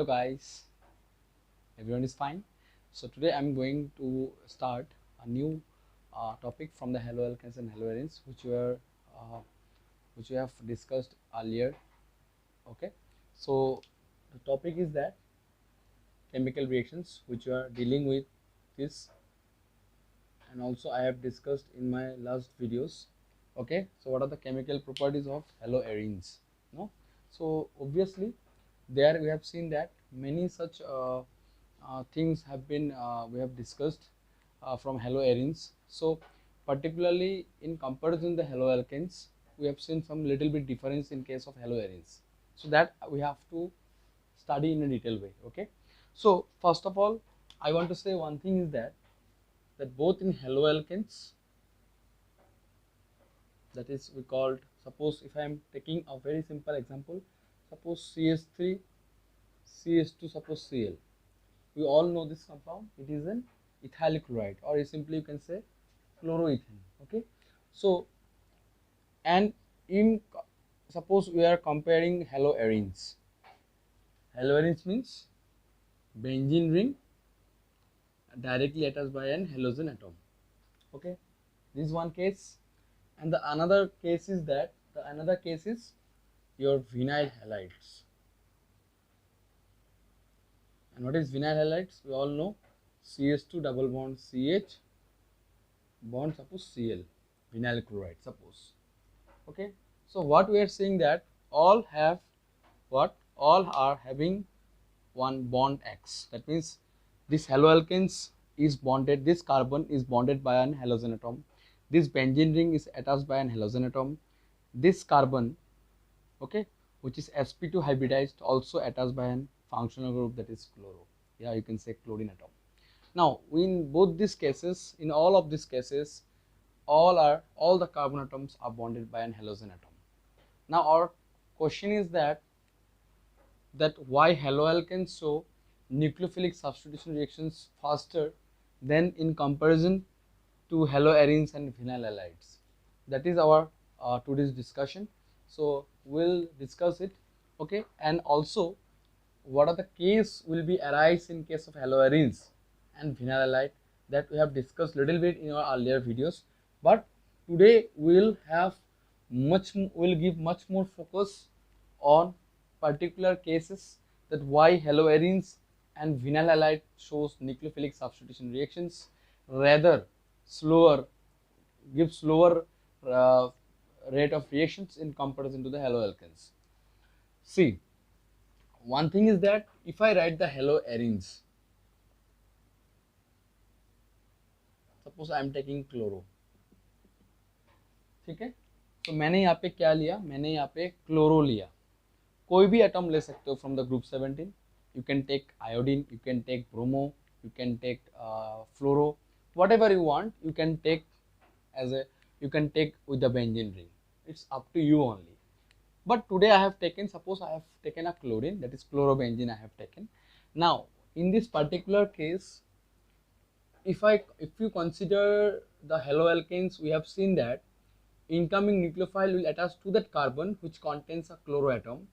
Hello guys, everyone is fine. So today I'm going to start a new topic from the haloalkanes and haloarenes, which we have discussed earlier. Okay, so the topic is that chemical reactions which we are dealing with this, and also I have discussed in my last videos. Okay, so what are the chemical properties of haloarenes? No, so obviously there we have seen that many such things have been we have discussed from haloarenes. So particularly in comparison the haloalkanes, we have seen some little bit difference in case of haloarenes, so that we have to study in a detailed way. Okay, so first of all I want to say one thing is that both in haloalkanes, that is we called, suppose if I am taking a very simple example, suppose CH3 CH2, suppose Cl, we all know this compound, it is an ethyl chloride, or simply you can say chloroethane. Okay, so and in suppose we are comparing haloarenes. Haloarenes means benzene ring directly attached by an halogen atom. Okay, this is one case, and the another case is that your vinyl halides. And what is vinyl halides? We all know CH2 double bond CH bond, suppose Cl, vinyl chloride, suppose. Okay, so what we are saying that all have what? All are having one bond X. That means this haloalkanes is bonded, this carbon is bonded by an halogen atom, this benzene ring is attached by an halogen atom, this carbon, okay, which is sp2 hybridized, also attached by an functional group, that is chloro. Yeah, you can say chlorine atom. Now in both these cases, in all of these cases, all the carbon atoms are bonded by an halogen atom. Now our question is that why haloalkanes show nucleophilic substitution reactions faster than in comparison to haloarenes and vinyl halides. That is our today's discussion. So we'll discuss it. Okay, and also what are the case will be arise in case of haloarenes and vinyl halide, that we have discussed little bit in our earlier videos, but today we'll give much more focus on particular cases, that why haloarenes and vinyl halide shows nucleophilic substitution reactions rather give slower rate of reactions in comparison to the haloalkanes. See, one thing is that if I write the haloarenes, suppose I am taking chloro, ठीक है, तो मैंने यहाँ पे क्या लिया, मैंने यहाँ पे क्लोरो लिया. कोई भी एटम ले सकते हो from the group 17. You can take iodine, you can take bromo, you can take fluoro, whatever you want, you can take you can take with the benzene ring. It's up to you only. But today I have taken, suppose I have taken a chlorine, that is chlorobenzene I have taken. Now in this particular case, if you consider the haloalkanes, we have seen that incoming nucleophile will attach to that carbon which contains a chloro atom.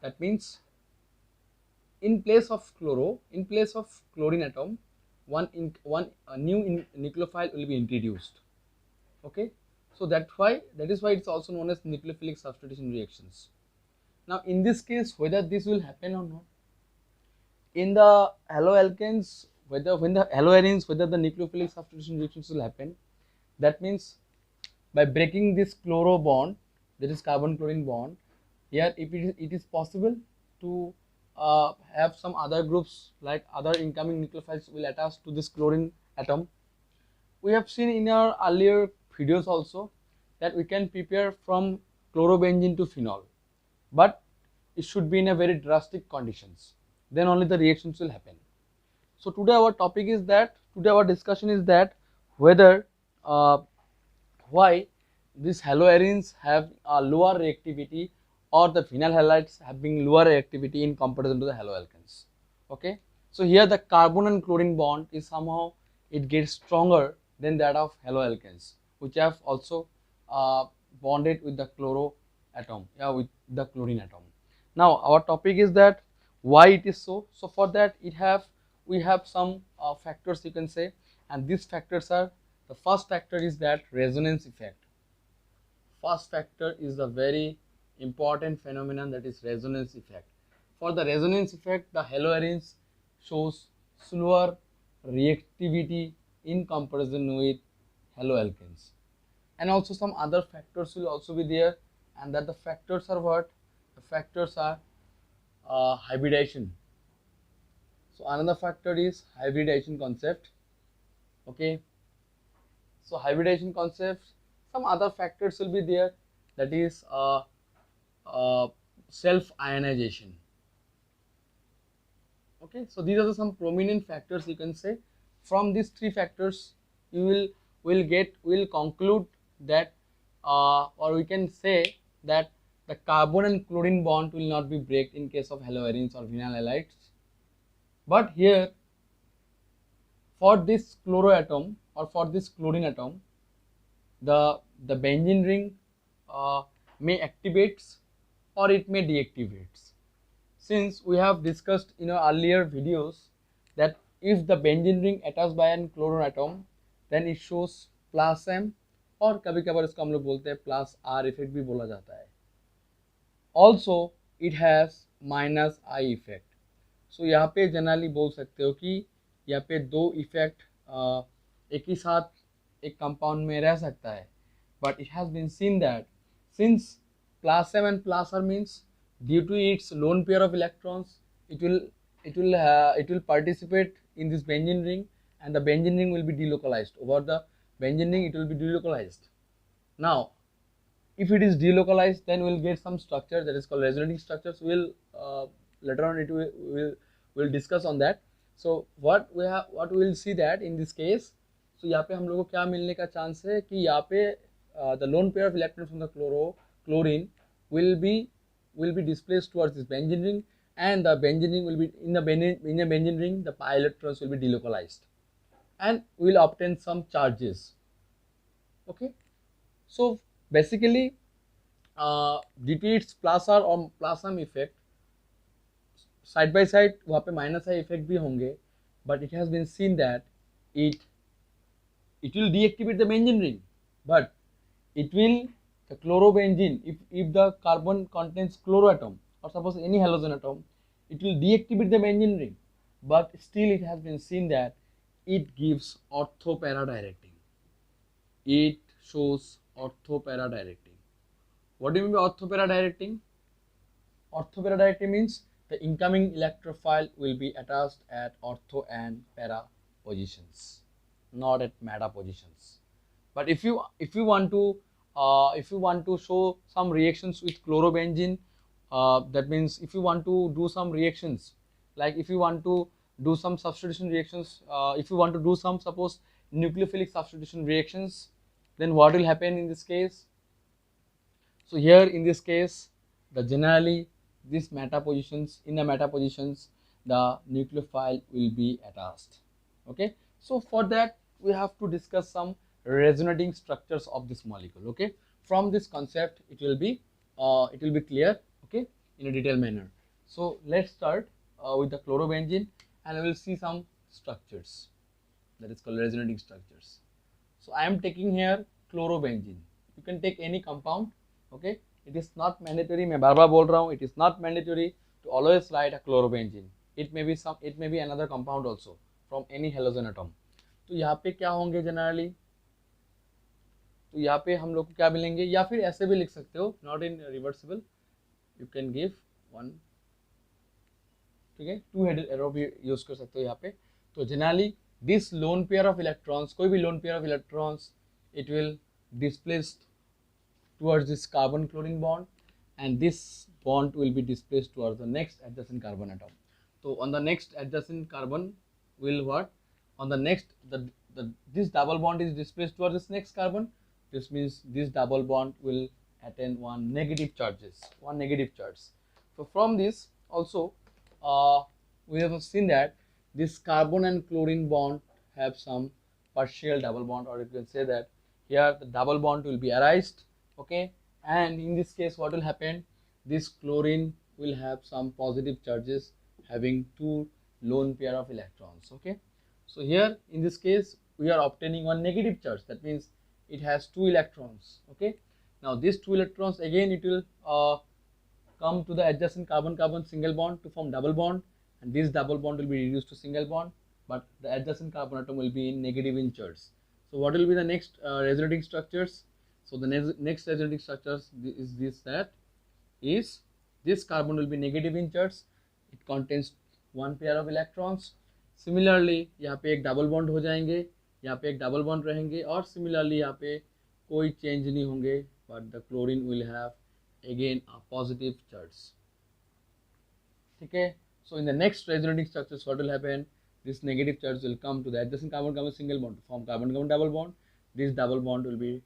That means in place of chlorine atom, a new nucleophile will be introduced. Okay, so that is why it's also known as nucleophilic substitution reactions. Now in this case, whether this will happen or not, in the haloalkanes, when the haloarenes, whether the nucleophilic substitution reactions will happen, that means by breaking this chloro bond, that is carbon chlorine bond, here if it is possible to have some other groups, like other incoming nucleophiles will attach to this chlorine atom. We have seen in our earlier videos also that we can prepare from chlorobenzene to phenol, but it should be in a very drastic conditions, then only the reactions will happen. So today our discussion is that whether why these haloarenes have a lower reactivity, or the vinyl halides having lower reactivity in comparison to the haloalkanes. Okay, so here the carbon and chlorine bond is somehow it gets stronger than that of haloalkanes, which have also bonded with the chloro atom, with the chlorine atom. Now our topic is that Why it is so? So for that we have some factors, you can say, and these factors are, the first factor is that resonance effect. First factor is the very important phenomenon, that is resonance effect. For the resonance effect, the haloarenes shows slower reactivity in comparison with haloalkanes. And also some other factors will also be there, and that the factors are what? The factors are hybridization. So another factor is hybridization concept. Okay, so hybridization concept, some other factors will be there, that is self ionization. Okay, so these are some prominent factors, you can say. From these three factors you will conclude that or we can say that the carbon and chlorine bond will not be break in case of haloarenes or vinyl halides. But here, for this chloroatom or for this chlorine atom, the benzene ring may activates or it may deactivates. Since we have discussed in our earlier videos that if the benzene ring attached by an chlorine atom, then it shows plus M, और कभी कभार इसको हम लोग बोलते हैं plus are effect भी बोला जाता है. Also it has minus I effect. So यहाँ पे जनरली बोल सकते हो कि यहाँ पे दो इफेक्ट एक ही साथ एक कंपाउंड में रह सकता है. But it has been seen that since plus M and plus R means due to its lone pair of electrons, it will participate in this benzene ring, and the benzene ring will be delocalized. Over the benzene ring, it will be delocalized. Now, if it is delocalized, then we will get some structure that is called resonating structures. We will later on we'll discuss on that. So what we will see that in this case, so यहाँ पे हम लोगों को क्या मिलने का chance है कि यहाँ पे the lone pair of electrons from the chlorine will be displaced towards this benzene ring, and the benzene ring will be in the benzene ring, the pi electrons will be delocalized, and we will obtain some charges. Okay, so basically due to its plus R or plus M effect, side by side वहाँ पे minus I effect भी होंगे, but it has been seen that it will deactivate the benzene ring, but it will, the chlorobenzene, if the carbon contains chloroatom or suppose any halogen atom, it will deactivate the benzene ring, but still it has been seen that it gives orthopara directing. It shows orthopara directing. What do you mean by orthopara directing? Orthopara directing means the incoming electrophile will be attached at ortho and para positions, not at meta positions. But if you want to show some reactions with chlorobenzene, that means if you want to do some reactions, like if you want to do some substitution reactions, if you want to do some suppose nucleophilic substitution reactions, then what will happen in this case? So here in this case, the generally these meta positions, in the meta positions the nucleophile will be attached. Okay, so for that we have to discuss some resonating structures of this molecule. Okay, from this concept it will be clear, okay, in a detailed manner. So let's start with the chlorobenzene, and we will see some structures, that is called resonating structures. So I am taking here chlorobenzene. You can take any compound. Okay, it is not mandatory, मैं बार बार बोल रहा हूँ, it is not mandatory to always write a chlorobenzene. It may be another compound also from any halogen atom. तो यहाँ पे क्या होंगे generally, तो यहाँ पे हम लोग को क्या मिलेंगे, या फिर ऐसे भी लिख सकते हो, not in reversible, you can give one, ठीक है, टू हेडेड एरो भी यूज कर सकते हो यहाँ पे. तो generally this loan pair of electrons, कोई भी loan pair of electrons, it will displaced towards this carbon chlorine bond, and this bond will be displaced towards the next adjacent carbon atom. So on the next adjacent carbon will what, on the next this double bond is displaced towards this next carbon. This means this double bond will attain one negative charge. So from this also we have seen that this carbon and chlorine bond have some partial double bond, or you can say that here the double bond will be erased. Okay, and in this case what will happen, this chlorine will have some positive charges having two lone pair of electrons. Okay, so here in this case we are obtaining one negative charge, that means it has two electrons. Okay, now these two electrons again it will come to the adjacent carbon-carbon single bond to form double bond, and this double bond will be reduced to single bond, but the adjacent carbon atom will be in negative in charge. So what will be the next resonating structures? So the next resonating structures is this carbon will be negative in charge, it contains one pair of electrons. Similarly यहाँ पे एक double bond हो जाएंगे, यहाँ पे एक double bond रहेंगे, और सिमिलरली यहाँ पे कोई चेंज नहीं होंगे, but the chlorine will have again a positive charge. Okay, so in the next resonating structures what will happen, this negative charge will come to the adjacent carbon-carbon single bond to form carbon-carbon double bond, this double bond will be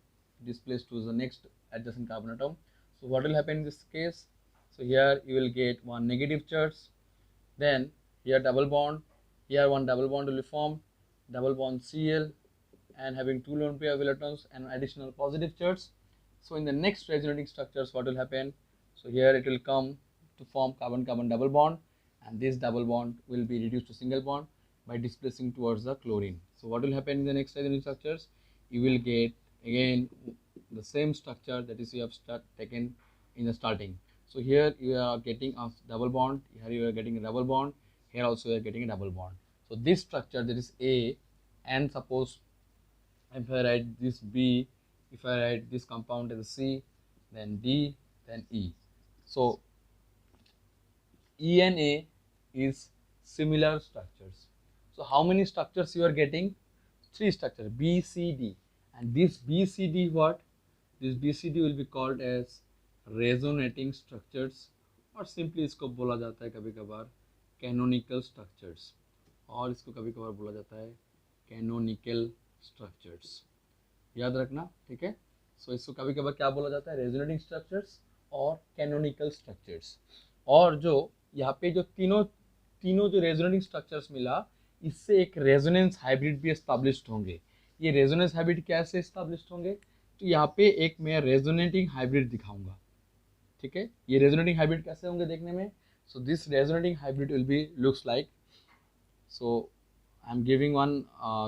displaced to the next adjacent carbon atom. So what will happen in this case, so here you will get one negative charge, then here double bond, here one double bond will be formed, double bond Cl, and having two lone pair of electrons and additional positive charge. So in the next resonating structures what will happen, so here it will come to form carbon-carbon double bond, and this double bond will be reduced to single bond by displacing towards the chlorine. So what will happen in the next resonating structures, you will get again the same structure that is you have taken in the starting. So here you are getting a double bond, here you are getting a double bond, here also you are getting a double bond. So this structure, that is A, and suppose if I write this B, if I write this compound as C, then D, then E. So E and A is similar structures. So how many structures you are getting? Three structures, B, C, D. And this B, C, D what? This B, C, D will be called as resonating structures, और simply इसको बोला जाता है कभी कभार canonical structures, और इसको कभी कभार बोला जाता है canonical structures. याद रखना, ठीक है. सो इसको कभी कभार क्या बोला जाता है, रेजोनेटिंग स्ट्रक्चर्स और कैनोनिकल स्ट्रक्चर्स. और जो यहाँ पे जो तीनों जो रेजोनेटिंग स्ट्रक्चर्स मिला, इससे एक रेजोनेंस हाइब्रिड भी एस्टैब्लिश्ड होंगे. ये रेजोनेंस हाइब्रिड कैसे एस्टैब्लिश्ड होंगे, तो यहाँ पे एक मैं रेजोनेटिंग हाइब्रिड दिखाऊंगा. ठीक है, ये रेजोनेटिंग हाइब्रिड कैसे होंगे देखने में. So this resonating hybrid will be looks like, so I am giving one,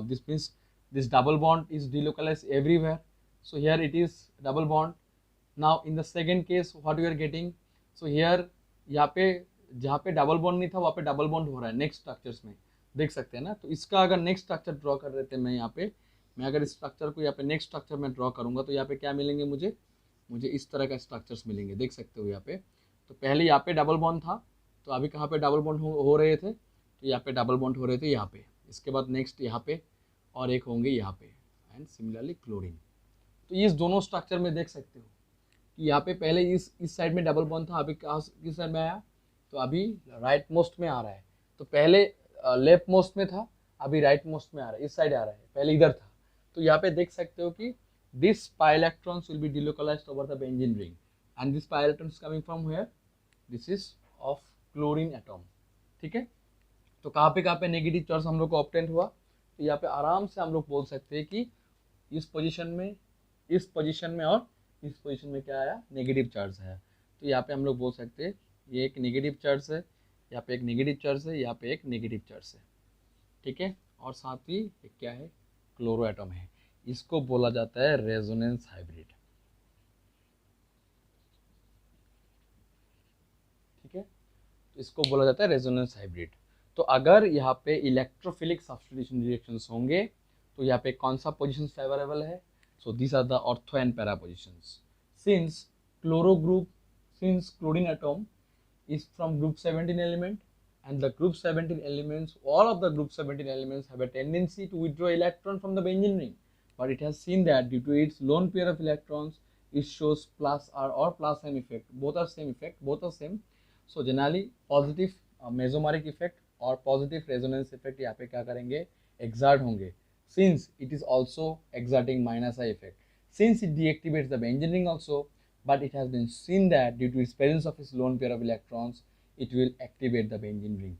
this means this double bond is delocalized everywhere, so here it is double bond. Now in the second case what we are getting, so here यहाँ पे जहाँ पे double bond नहीं था वहाँ पे double bond हो रहा है नेक्स्ट स्ट्रक्चर्स में, देख सकते हैं ना. तो इसका अगर नेक्स्ट स्ट्रक्चर ड्रॉ कर रहे थे मैं यहाँ पे, मैं अगर इस स्ट्रक्चर को यहाँ पे नेक्स्ट स्ट्रक्चर में ड्रॉ करूँगा तो यहाँ पे क्या मिलेंगे मुझे इस तरह का स्ट्रक्चर्स मिलेंगे, देख सकते हो यहाँ पे. तो पहले यहाँ पे डबल बॉन्ड था, तो अभी कहाँ पे डबल बॉन्ड हो रहे थे, तो यहाँ पे डबल बॉन्ड हो रहे थे यहाँ पे, इसके बाद नेक्स्ट यहाँ पे और एक होंगे यहाँ पे, एंड सिमिलरली क्लोरीन. तो इस दोनों स्ट्रक्चर में देख सकते हो कि यहाँ पे पहले इस साइड में डबल बॉन्ड था, अभी किस साइड में आया, तो अभी राइट मोस्ट में आ रहा है. तो पहले लेफ्ट मोस्ट में था, अभी राइट मोस्ट में आ रहा है, इस साइड आ रहा है, पहले इधर था. तो यहाँ पे देख सकते हो कि this pi electrons will be delocalised over the benzene ring, and this pi electrons coming from where, this is of chlorine atom. ठीक है, तो कहाँ पे नेगेटिव चार्ज हम लोग को ऑब्टेन हुआ, तो यहाँ पे आराम से हम लोग बोल सकते हैं कि इस पोजीशन में और इस पोजीशन में क्या आया, नेगेटिव चार्ज है. तो यहाँ पे हम लोग बोल सकते हैं ये एक नेगेटिव चार्ज है, यहाँ पे एक नेगेटिव चार्ज है, यहाँ पे एक नेगेटिव चार्ज है. ठीक है, और साथ ही एक क्या है, क्लोरो एटम है. इसको बोला जाता है रेजोनेंस हाइब्रिड. ठीक है, तो इसको बोला जाता है रेजोनेंस हाइब्रिड. तो अगर यहाँ पे इलेक्ट्रोफिलिक सब्स्टिट्यूशन रिएक्शंस होंगे तो यहाँ पे कौन सा पोजीशन फेवरेबल है, so this are the ortho and para positions. Since chlorine atom is from group 17 element, and the group 17 elements, all of the group 17 elements have a tendency to withdraw electron from the benzene ring, but it has seen that due to its lone pair of electrons it shows plus or plus m effect, both are same. So generally positive mesomeric effect और positive resonance effect यहाँ पे क्या करेंगे, exert होंगे, since it is also exerting minus I effect, since it deactivates the benzene ring also, but it has been seen that due to its presence of its lone pair of electrons it will activate the benzene ring.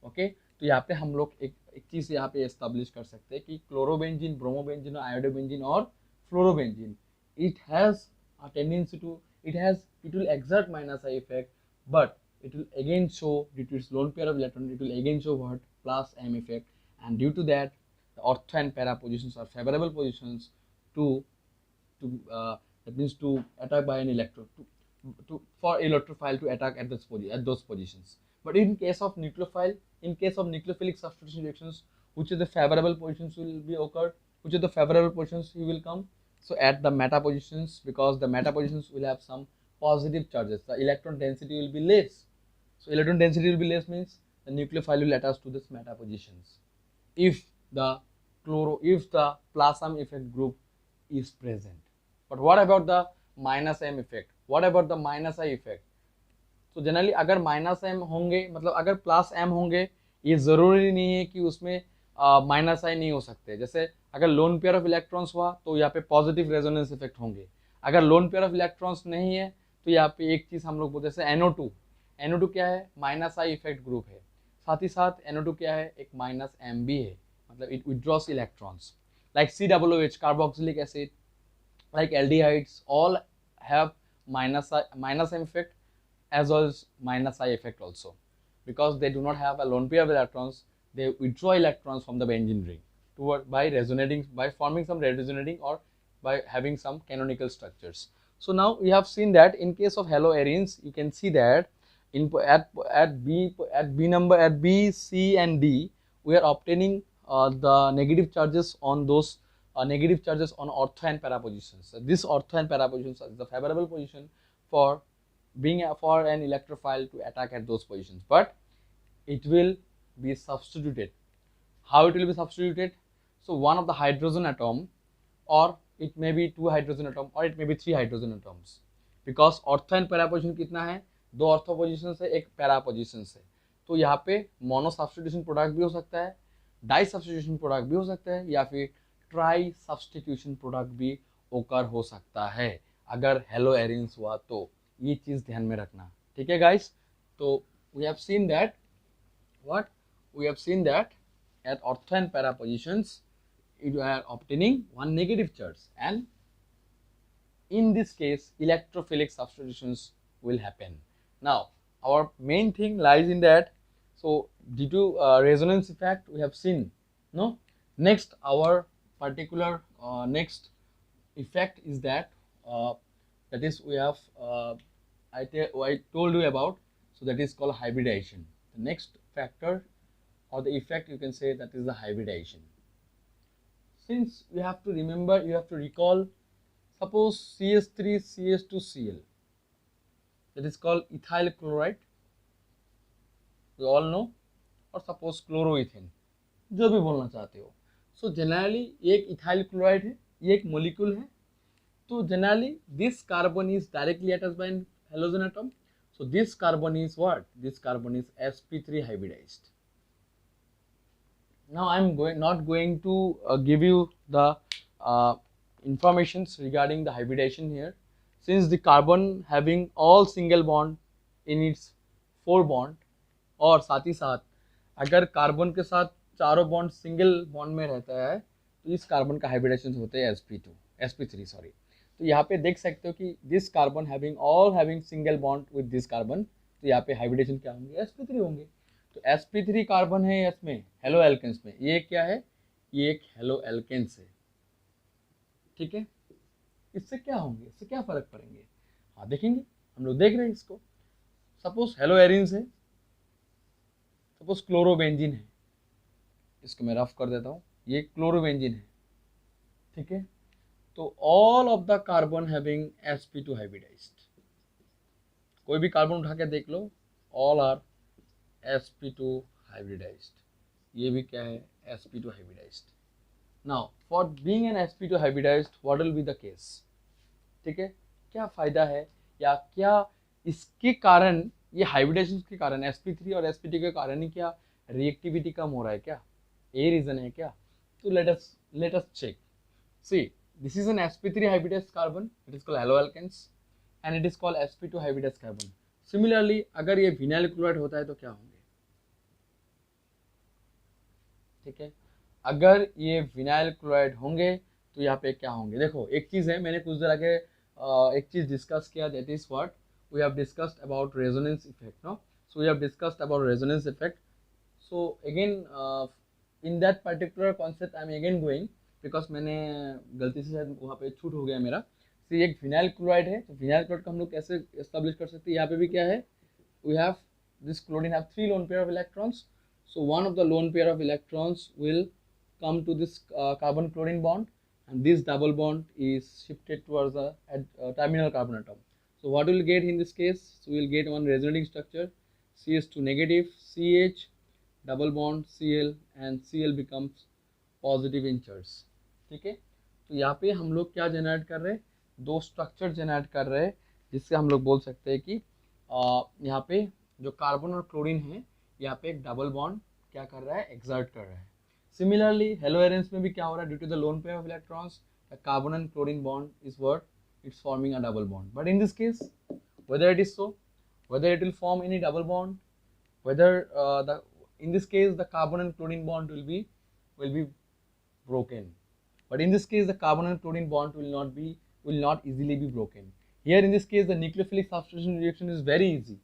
Okay, तो यहाँ पे हम लोग एक चीज़ यहाँ पे establish कर सकते हैं कि क्लोरोबेंजीन, ब्रोमोबेंजीन, आयोडोबेंजीन और fluorobenzene, it has a tendency to, it will exert minus I effect, but it will again show, due to its lone pair of electron, it will again show what? Plus M effect, and due to that the ortho and para positions are favorable positions to that means to attack by an electron, for electrophile to attack at those positions. But in case of nucleophile, in case of nucleophilic substitution reactions, which are the favorable positions will be occurred, which are the favorable positions he will come? So at the meta positions, because the meta positions will have some positive charges, the electron density will be less. So electron density will be less means the nucleophile will attach to this meta positions if the plus M effect group is present. But what about the minus M effect? What about the minus I effect? तो generally अगर minus M होंगे, मतलब अगर plus M होंगे, ये ज़रूरी नहीं है कि उसमें माइनस आई नहीं हो सकते. जैसे अगर लोन पेयर ऑफ इलेक्ट्रॉन्स हुआ तो यहाँ पे पॉजिटिव रेजोनेंस इफेक्ट होंगे. अगर लोन पेयर ऑफ इलेक्ट्रॉन्स नहीं है तो यहाँ पे एक चीज़ हम लोग बोलते हैं जैसे NO2. NO2 क्या है? माइनस आई इफेक्ट ग्रुप है. साथ ही साथ NO2 क्या है? एक माइनस एम भी है, मतलब it withdraws electrons. Like COOH carboxylic acid, like aldehydes, all have minus M effect as well as minus I effect also, because they do not have a lone pair of electrons. They withdraw electrons from the benzene ring by resonating, by forming some resonating, or by having some canonical structures. So now we have seen that in case of haloarenes, you can see that at B, C and D, we are obtaining the negative charges on those negative charges on ortho and para positions. So this ortho and para positions is the favorable position for for an electrophile to attack at those positions, but it will be substituted. How it will be substituted? So one of the hydrogen atom, or it may be 2 hydrogen atom, or it may be 3 hydrogen atoms, because ortho and para position कितना है? 2 ortho positions है, 1 para positions है. तो यहाँ पे mono substitution product भी हो सकता है, डाई सब्स्टिट्यूशन प्रोडक्ट भी हो सकता है, या फिर ट्राई सब्स्टिट्यूशन प्रोडक्ट भी ओकर हो सकता है अगर हेलोएरिन्स हुआ तो. ये चीज़ ध्यान में रखना, ठीक है गाइस. तो we have seen that what? We have seen that at ortho and para positions you are obtaining one negative charge, and in this case electrophilic substitutions will happen. Now our main thing lies in that, so due to resonance effect we have seen, no? Next, our particular next effect is that that is we have I told you about, so that is called hybridization. The next factor or the effect you can say that is the hybridization. Since you have to remember, you have to recall, suppose CH3 CH2Cl, that is called ethyl chloride, we all know, or suppose chloroethane, जो भी बोलना चाहते हो. So generally एक ethyl chloride है, ये एक molecule है. तो generally this carbon is directly attached by an halogen atom. So this carbon is what? This carbon is sp3 hybridized. Now I am not going to give you the informations regarding the hybridization here, since the carbon having all single bond in its 4 bond, और साथ ही साथ अगर carbon के साथ चारों bond single bond में रहता है तो इस कार्बन का हाइब्रिडेशन होता है sp3 सॉरी. तो यहाँ पे देख सकते हो कि this carbon having single bond with this carbon, तो यहाँ पे हाइब्रिडेशन क्या होंगे? sp3 होंगे. तो sp3 कार्बन है इसमें हेलो एल्केन्स में, ये क्या है? ये एक हेलो एल्केन्स है, ठीक है. इससे क्या होंगे? इससे क्या फर्क पड़ेंगे? हाँ देखेंगे, हम लोग देख रहे हैं इसको. सपोज हेलो एरिन्स है, सपोज क्लोरोबेंजीन है, इसको मैं रफ कर देता हूँ, ये क्लोरोबेंजीन है, ठीक है. तो all of the carbon having sp2 hybridized, कोई भी कार्बन उठा के देख लो, ऑल आर sp2 हाइब्रिडाइज्ड. ये भी क्या है? sp2 hybridized. Now for being an sp2 hybridized what will be the case, ठीक है. क्या फायदा है, या क्या इसके कारण, ये हाइब्रिडेशन के कारण sp3 और sp2 के कारण ही क्या रिएक्टिविटी कम हो रहा है क्या? ये रीजन है क्या? तो let us check. See, this is an sp3 hybridized carbon, it is called haloalkanes, and it is called sp2 hybridized carbon. Similarly, अगर ये विनाइल क्लोराइड होता है तो क्या होंगे? ठीक है, अगर ये विनाइल क्लोराइड होंगे तो यहाँ पे क्या होंगे? देखो एक चीज़ है, मैंने कुछ देर आगे एक चीज़ डिस्कस किया, that is what we have discussed about resonance effect, no. So we have discussed about resonance effect. So again in that particular concept I am again going, because मैंने गलती से शायद वहाँ पे छूट हो गया मेरा. तो ये एक विनाइल क्लोराइड है. तो विनाइल क्लोराइड को हम लोग कैसे एस्टेब्लिश कर सकते हैं? यहाँ पे भी क्या है, we have this chlorine have 3 lone pair of electrons. So one of the lone pair of electrons will come to this carbon chlorine bond, and this double bond is shifted towards the terminal carbon atom. So what we will get in this case? So we will get one resonating structure, CH2 negative, CH, double bond Cl, and Cl becomes positive in charge. ठीक है. तो यहाँ पे हम लोग क्या generate कर रहे हैं? दो स्ट्रक्चर जनरेट कर रहे हैं, जिससे हम लोग बोल सकते हैं कि यहाँ पे जो कार्बन और क्लोरीन है, यहाँ पे एक डबल बॉन्ड क्या कर रहा है, एक्सर्ट कर रहा है. सिमिलरली हेलो एरेंस में भी क्या हो रहा है, due to the lone pair of electrons the carbon and chlorine bond is what, it's forming a double bond. But in this case whether it is so, whether it will form any double bond, whether in this case the carbon and chlorine bond will be broken. But in this case the carbon and chlorine bond will not easily be broken. Here in this case the nucleophilic substitution reaction is very easy,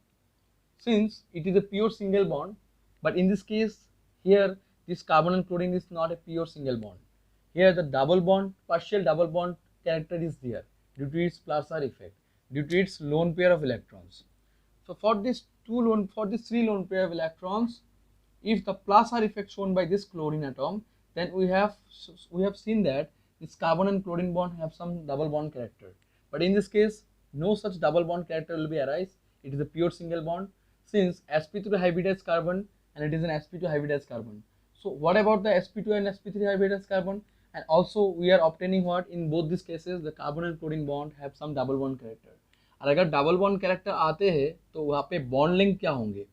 since it is a pure single bond. But in this case here this carbon and chlorine is not a pure single bond. Here the double bond, partial double bond character is there due to its Pulsar effect, due to its lone pair of electrons. So for this 3 lone pair of electrons, if the Pulsar effect shown by this chlorine atom, then we have seen that this carbon and chlorine bond have some double bond character. But in this case, no such double bond character will be arise. It is a pure single bond, since sp3 hybridized carbon and it is an sp2 hybridized carbon. So what about the sp2 and sp3 hybridized carbon? And also we are obtaining what, in both these cases the carbon and chlorine bond have some double bond character. और अगर double bond character आते हैं तो वहाँ पे bond length क्या होंगे?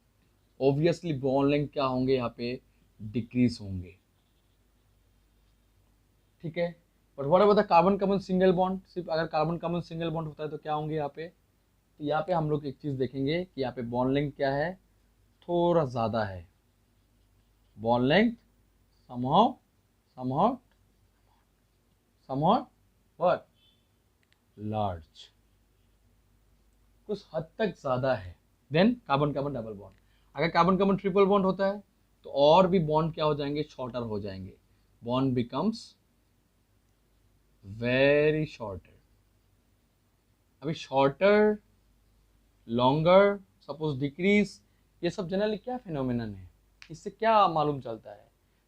Obviously bond length क्या होंगे? यहाँ पे डिक्रीज होंगे. ठीक है. But what about the carbon carbon single bond? सिर्फ अगर कार्बन कार्बन सिंगल बॉन्ड होता है तो क्या होंगे यहाँ पे? तो यहाँ पे हम लोग एक चीज़ देखेंगे कि यहाँ पे बॉन्ड लेंथ क्या है, थोड़ा ज़्यादा है. Bond length somehow what, large, कुछ हद तक ज़्यादा है then carbon carbon double bond. अगर कार्बन कार्बन ट्रिपल बॉन्ड होता है तो और भी बॉन्ड क्या हो जाएंगे, शॉर्टर हो जाएंगे. Bond becomes very shorter. अभी शॉर्टर, लॉन्गर, सपोज डिक्रीज, ये सब जनरली क्या फिनोमिनन है? इससे क्या मालूम चलता है?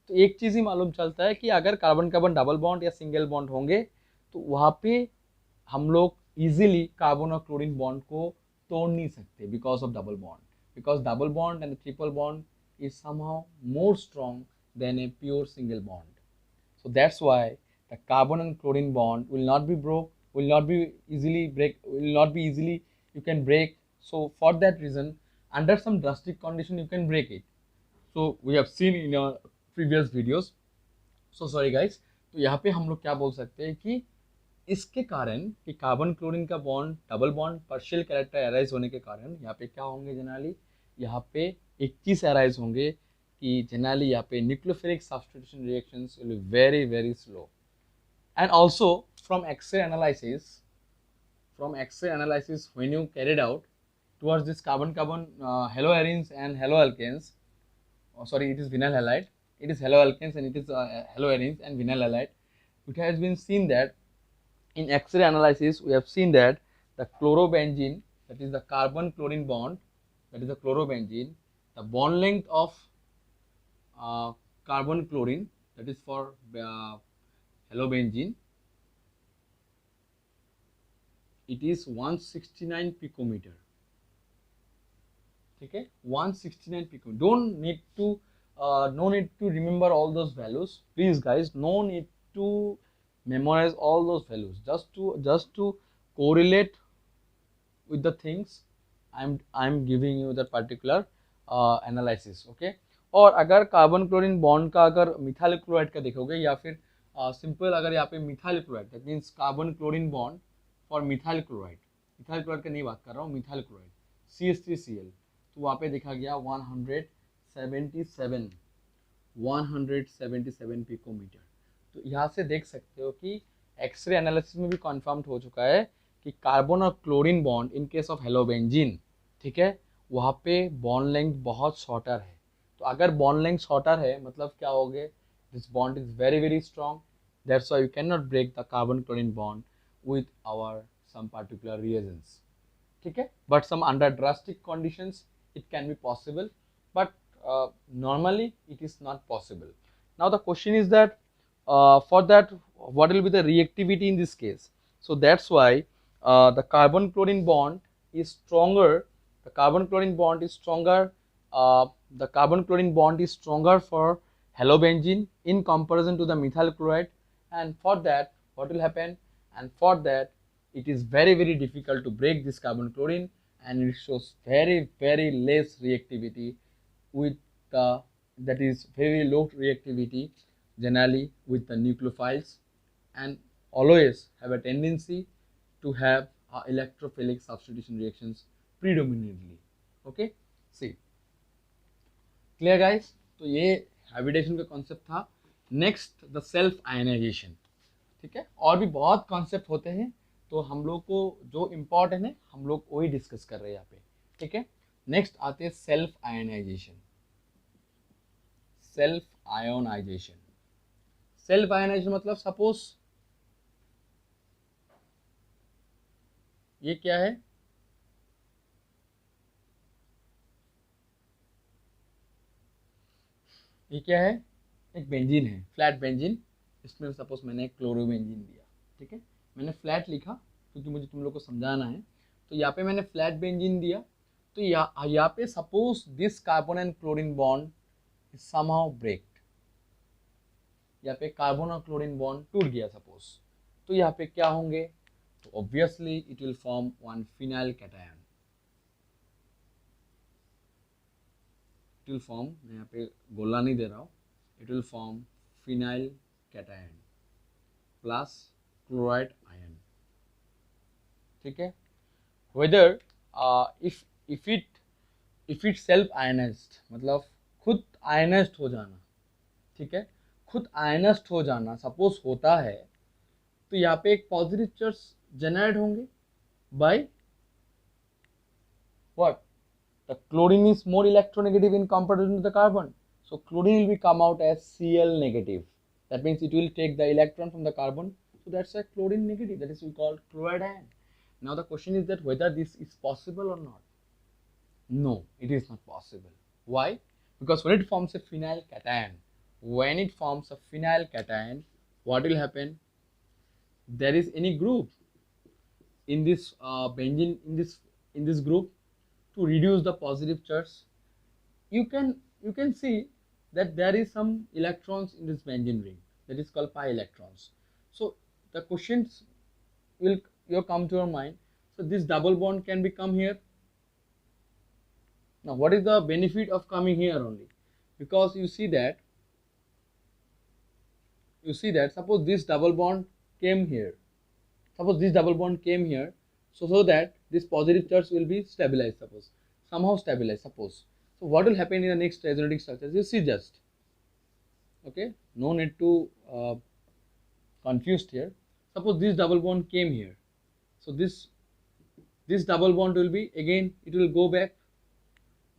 तो एक चीज़ ही मालूम चलता है कि अगर कार्बन कार्बन डबल बॉन्ड या सिंगल बॉन्ड होंगे तो वहाँ पे हम लोग इजीली कार्बन और क्लोरीन बॉन्ड को तोड़ नहीं सकते because of double bond. Because double bond and triple bond is somehow more strong than a pure single bond. So that's why the carbon and chlorine bond will not be broke, will not be easily you can break. So for that reason, under some drastic condition you can break it. So we have seen in our previous videos. So sorry guys. तो यहाँ पे हम लोग क्या बोल सकते हैं कि इसके कारण कि कार्बन क्लोरीन का bond double bond partial character arise होने के कारण यहाँ पे क्या होंगे, जनरली यहाँ पे एक चीज़ अराइज होंगे कि जनरली यहाँ पे nucleophilic substitution reactions will be very very slow. And also from X-ray analysis when you carried out towards this carbon carbon haloarenes and haloalkanes, sorry, it is vinyl halide, it is haloalkanes and it is haloarenes and vinyl halide. It has been seen that in X-ray analysis we have seen that the chlorobenzene, that is the carbon chlorine bond, that is the chlorobenzene, the bond length of carbon chlorine, that is for halobenzene, it is 169 picometer. Okay, 169 picometer. Don't need to no need to remember all those values, please guys. No need to memorize all those values. Just to correlate with the things I'm giving you that particular analysis. Okay. और अगर carbon chlorine bond का अगर methyl chloride का देखोगे या फिर simple अगर यहाँ पे methyl chloride, that means carbon chlorine bond for methyl chloride का नहीं बात कर रहा हूँ, मिथाइल क्लोराइड CH3Cl, तो वहाँ पे देखा गया 177 पिकोमीटर. तो यहाँ से देख सकते हो कि एक्सरे एनालिसिस में भी कंफर्म हो चुका है कि कार्बन और chlorine bond in case of halobenzene, ठीक है, वहाँ पे बॉन्ड लेंथ बहुत शॉर्टर है। तो अगर बॉन्ड लेंथ शॉर्टर है मतलब क्या हो गए, this bond is very very strong, that's why you can not break the carbon chlorine bond with our some particular reagents, ठीक है। But some under drastic conditions it can be possible, but normally it is not possible. Now the question is that for that what will be the reactivity in this case? So that's why the carbon chlorine bond is stronger, the carbon chlorine bond is stronger, the carbon chlorine bond is stronger for halobenzene in comparison to the methyl chloride, and for that what will happen, and for that it is very very difficult to break this carbon chlorine, and it shows very very less reactivity with the, that is very low reactivity generally with the nucleophiles, and always have a tendency to have electrophilic substitution reactions predominantly. Okay, see, clear guys? तो ये hybridisation का concept था। Next the self ionization, ठीक है। और भी बहुत concept होते हैं, तो हम लोग को जो इम्पोर्टेंट है हम लोग वही डिस्कस कर रहे हैं यहाँ पे, ठीक है। नेक्स्ट आते हैं self ionization. Self ionization, self ionization मतलब सपोज ये क्या है, ये क्या है, एक बेंजीन है, फ्लैट बेंजीन, इसमें सपोज मैंने एक क्लोरोबेंजीन दिया, ठीक है। मैंने फ्लैट लिखा क्योंकि मुझे तुम लोग को समझाना है, तो यहाँ पे मैंने फ्लैट बेंजीन दिया, तो यहाँ पे suppose this carbon and chlorine bond is somehow breaked, यहाँ पे कार्बन और क्लोरीन बॉन्ड टूट गया सपोज, तो यहाँ पे क्या होंगे, तो obviously it will form one phenyl cation, it will form, मैं यहाँ पे गोला नहीं दे रहा हूँ, it will form phenyl cation plus chloride ion, ठीक है। Whether if it self ionized मतलब खुद आयनाइज्ड हो जाना, ठीक है, खुद आयनाइज्ड हो जाना सपोज होता है, तो यहाँ पे एक पॉजिटिव चार्ज जनरेट होंगे by what, the chlorine is more electronegative in comparison to the carbon, so chlorine will be come out as Cl negative, that means it will take the electron from the carbon, so that's a chlorine negative, that is we call chloride ion. Now the question is that whether this is possible or not. No, it is not possible. Why? Because when it forms a phenyl cation, when it forms a phenyl cation, what will happen, there is any group in this benzene, in this group, to reduce the positive charge, you can see that there is some electrons in this benzene ring, that is called pi electrons. So the questions will come to your mind, so this double bond can become here. Now what is the benefit of coming here only, because you see that suppose this double bond came here, so that this positive charge will be stabilized, somehow stabilized, suppose. So what will happen in the next resonating structures, you see just, okay, no need to confused here. Suppose this double bond came here, so this double bond will be, again it will go back,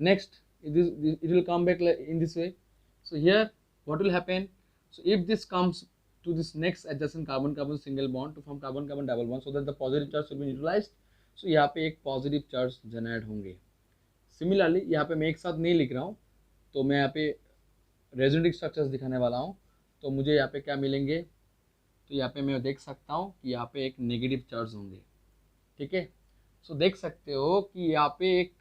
next it will come back in this way. So here what will happen, so if this comes to this next adjacent carbon carbon single bond to form carbon carbon double bond, so that the positive charge will be neutralized, so यहाँ पे एक positive charge generate होंगे। Similarly यहाँ पे मैं एक साथ नहीं लिख रहा हूँ, तो मैं यहाँ पे रेजोनेटिंग स्ट्रक्चर्स दिखाने वाला हूँ, तो मुझे यहाँ पे क्या मिलेंगे, तो यहाँ पे मैं देख सकता हूँ कि यहाँ पे एक नेगेटिव चार्ज होंगे, ठीक है। सो देख सकते हो कि यहाँ पे एक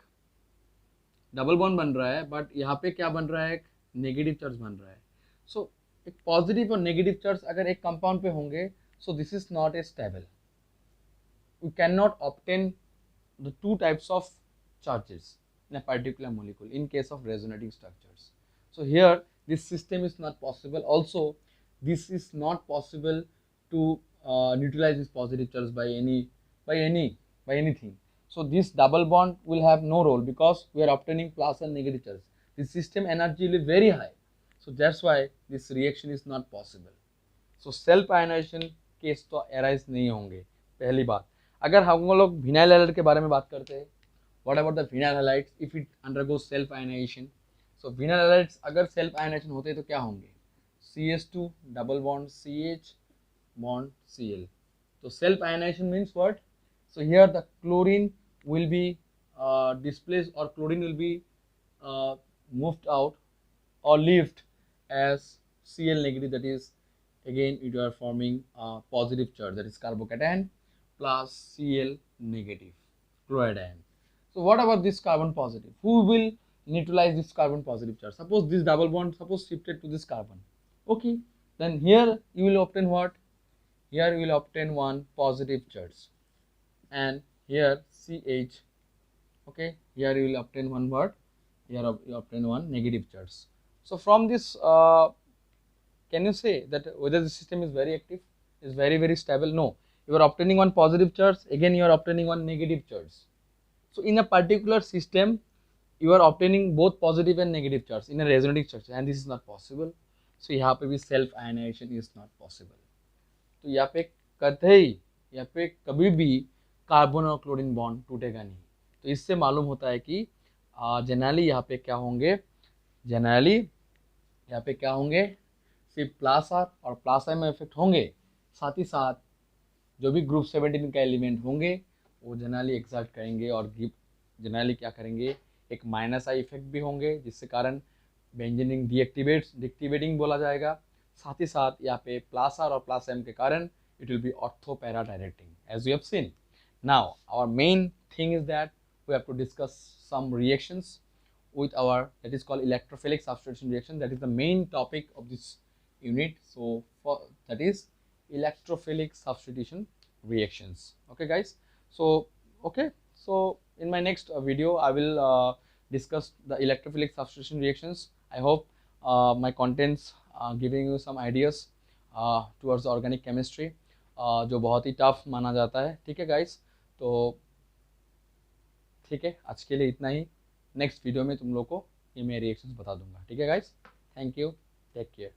डबल बॉन्ड बन रहा है, बट यहाँ पे क्या बन रहा है, एक नेगेटिव चार्ज बन रहा है। सो एक पॉजिटिव और नेगेटिव चार्ज अगर एक कंपाउंड पे होंगे, so this is not a stable, we cannot obtain the two types of charges in a particular molecule in case of resonating structures. So here this system is not possible. Also this is not possible to neutralize this positive charge by anything. So this double bond will have no role because we are obtaining plus and negative charge. This system energy will be very high, so that's why this reaction is not possible. So self ionization case तो arise नहीं होंगे। पहली बात, अगर हम लोग vinyl halide के बारे में बात करते हैं, What about the vinyl halides if it undergoes self ionization? So vinyl halides अगर self ionization होते तो क्या होंगे? CH2 double bond CH bond Cl. So self ionization means what? So here the chlorine will be displaced, or chlorine will be moved out or left as Cl negative, that is again you are forming a positive charge, that is carbocation plus Cl negative chloride ion. So what about this carbon positive? Who will neutralize this carbon positive charge? Suppose this double bond suppose shifted to this carbon. Okay, then here you will obtain what? Here you will obtain one positive charge, and here CH. Okay, here you will obtain one what? Here you obtain one negative charge. So from this, can you say that whether the system is very active, is very stable? No, you are obtaining one positive charge, again you are obtaining one negative charge. So in a particular system, you are obtaining both positive and negative charge in a resonating structure, and this is not possible. So यहाँ पे भी self ionization is not possible. तो यहाँ पे कतई यहाँ पे कभी भी कार्बन और क्लोरीन बॉन्ड टूटेगा नहीं. तो इससे मालूम होता है कि जनरली यहाँ पे क्या होंगे, जनरली यहाँ पे क्या होंगे, सिर्फ प्लस आर और प्लस आई में इफेक्ट होंगे, साथ ही साथ जो भी ग्रुप 17 का एलिमेंट होंगे वो जनरली एक्सर्ट करेंगे और जनरली क्या करेंगे, एक माइनस आई इफेक्ट भी होंगे, जिससे कारण बेंजीन डिएक्टिवेटिंग बोला जाएगा. साथ ही साथ यहाँ पे प्लस आर और प्लस एम के कारण it will be ortho para directing as you have seen. Now our main thing is that we have to discuss some reactions with our, that is called electrophilic substitution reaction. That is the main topic of this unit. So for that is electrophilic substitution reactions. Okay guys, so okay, so in my next video I will discuss the electrophilic substitution reactions. I hope my contents giving you some ideas towards the organic chemistry, जो बहुत ही tough माना जाता है. ठीक है guys, तो ठीक है, आज के लिए इतना ही. नेक्स्ट वीडियो में तुम लोग को ये मैं रिएक्शंस बता दूंगा. ठीक है guys, thank you, take care.